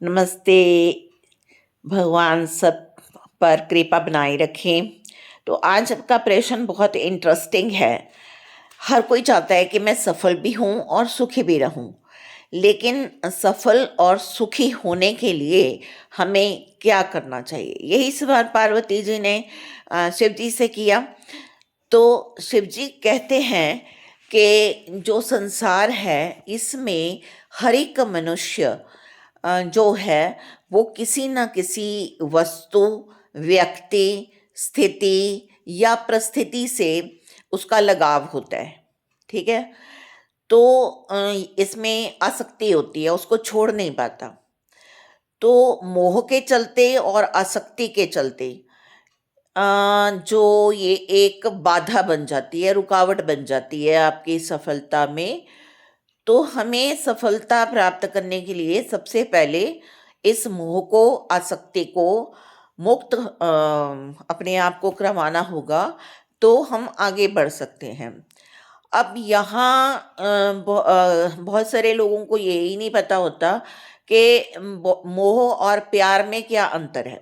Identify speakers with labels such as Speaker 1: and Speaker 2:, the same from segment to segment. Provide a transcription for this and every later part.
Speaker 1: नमस्ते। भगवान सब पर कृपा बनाए रखें। तो आज का प्रश्न बहुत इंटरेस्टिंग है। हर कोई चाहता है कि मैं सफल भी हूँ और सुखी भी रहूँ। लेकिन सफल और सुखी होने के लिए हमें क्या करना चाहिए? यही सवाल पार्वती जी ने शिव जी से किया। तो शिव जी कहते हैं कि जो संसार है इसमें हर एक मनुष्य जो है वो किसी न किसी वस्तु, व्यक्ति, स्थिति या परिस्थिति से उसका लगाव होता है। ठीक है? तो इसमें आसक्ति होती है, उसको छोड़ नहीं पाता। तो मोह के चलते और आसक्ति के चलते जो ये एक बाधा बन जाती है, रुकावट बन जाती है आपकी सफलता में। तो हमें सफलता प्राप्त करने के लिए सबसे पहले इस मोह को, आसक्ति को मुक्त अपने आप को करवाना होगा, तो हम आगे बढ़ सकते हैं। अब यहाँ बहुत सारे लोगों को यही नहीं पता होता कि मोह और प्यार में क्या अंतर है।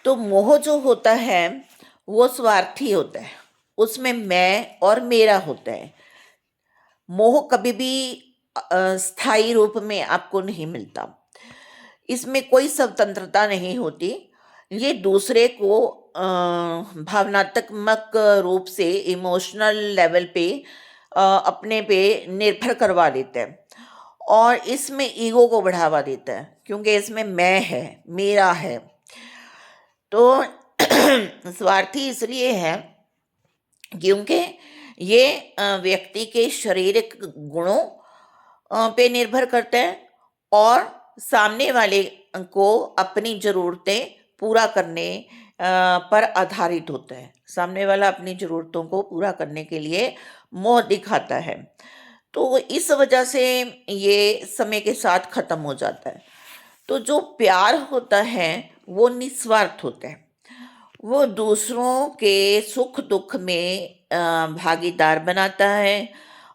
Speaker 1: तो मोह जो होता है वो स्वार्थी होता है, उसमें मैं और मेरा होता है। मोह कभी भी स्थायी रूप में आपको नहीं मिलता, इसमें कोई स्वतंत्रता नहीं होती। ये दूसरे को भावनात्मक रूप से, इमोशनल लेवल पे अपने पे निर्भर करवा देता है और इसमें ईगो को बढ़ावा देता है, क्योंकि इसमें मैं है, मेरा है। तो स्वार्थी इसलिए है क्योंकि ये व्यक्ति के शारीरिक गुणों पे निर्भर करता है और सामने वाले को अपनी ज़रूरतें पूरा करने पर आधारित होता है। सामने वाला अपनी ज़रूरतों को पूरा करने के लिए मोह दिखाता है। तो इस वजह से ये समय के साथ ख़त्म हो जाता है। तो जो प्यार होता है वो निस्वार्थ होता है। वो दूसरों के सुख दुख में भागीदार बनाता है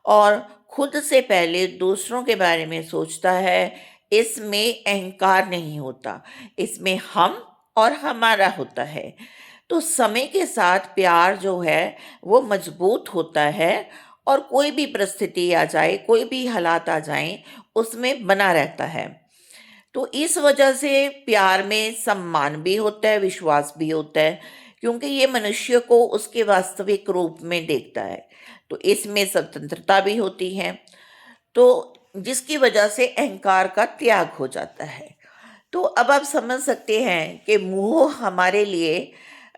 Speaker 1: और खुद से पहले दूसरों के बारे में सोचता है। इसमें अहंकार नहीं होता, इसमें हम और हमारा होता है। तो समय के साथ प्यार जो है वो मजबूत होता है और कोई भी परिस्थिति आ जाए, कोई भी हालात आ जाएं, उसमें बना रहता है। तो इस वजह से प्यार में सम्मान भी होता है, विश्वास भी होता है, क्योंकि ये मनुष्य को उसके वास्तविक रूप में देखता है। तो इसमें स्वतंत्रता भी होती है, तो जिसकी वजह से अहंकार का त्याग हो जाता है। तो अब आप समझ सकते हैं कि मोह हमारे लिए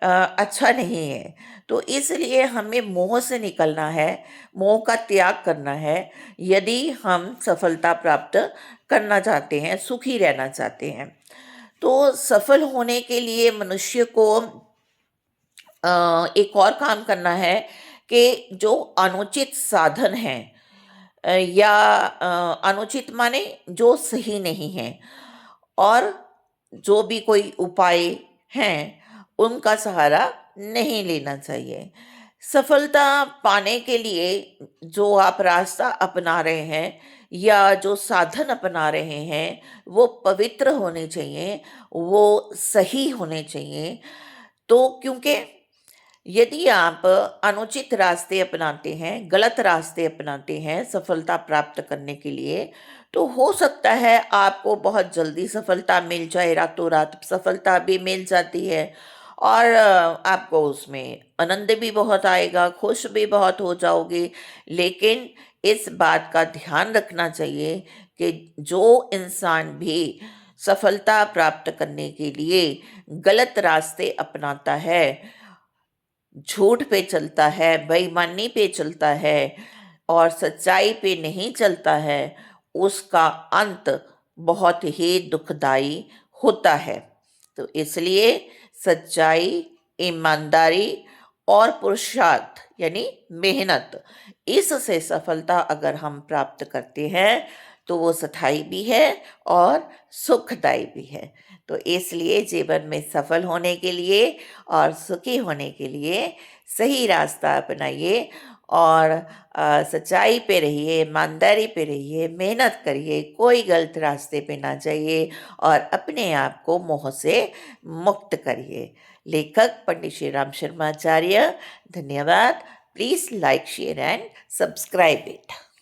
Speaker 1: अच्छा नहीं है। तो इसलिए हमें मोह से निकलना है, मोह का त्याग करना है, यदि हम सफलता प्राप्त करना चाहते हैं, सुखी रहना चाहते हैं। तो सफल होने के लिए मनुष्य को एक और काम करना है कि जो अनुचित साधन है या अनुचित माने जो सही नहीं है, और जो भी कोई उपाय हैं उनका सहारा नहीं लेना चाहिए। सफलता पाने के लिए जो आप रास्ता अपना रहे हैं या जो साधन अपना रहे हैं वो पवित्र होने चाहिए, वो सही होने चाहिए। तो क्योंकि यदि आप अनुचित रास्ते अपनाते हैं, गलत रास्ते अपनाते हैं सफलता प्राप्त करने के लिए, तो हो सकता है आपको बहुत जल्दी सफलता मिल जाए, रातों रात सफलता भी मिल जाती है और आपको उसमें आनंद भी बहुत आएगा, खुश भी बहुत हो जाओगे। लेकिन इस बात का ध्यान रखना चाहिए कि जो इंसान भी सफलता प्राप्त करने के लिए गलत रास्ते अपनाता है, झूठ पे चलता है, बेईमानी पे चलता है और सच्चाई पे नहीं चलता है, उसका अंत बहुत ही दुखदाई होता है। तो इसलिए सच्चाई, ईमानदारी और पुरुषार्थ यानी मेहनत, इससे सफलता अगर हम प्राप्त करते हैं तो वो स्थायी भी है और सुखदायी भी है। तो इसलिए जीवन में सफल होने के लिए और सुखी होने के लिए सही रास्ता अपनाइए और सच्चाई पे रहिए, ईमानदारी पे रहिए, मेहनत करिए, कोई गलत रास्ते पे ना जाइए और अपने आप को मोह से मुक्त करिए। लेखक पंडित श्री राम शर्माचार्य। धन्यवाद। Please like, share and subscribe it.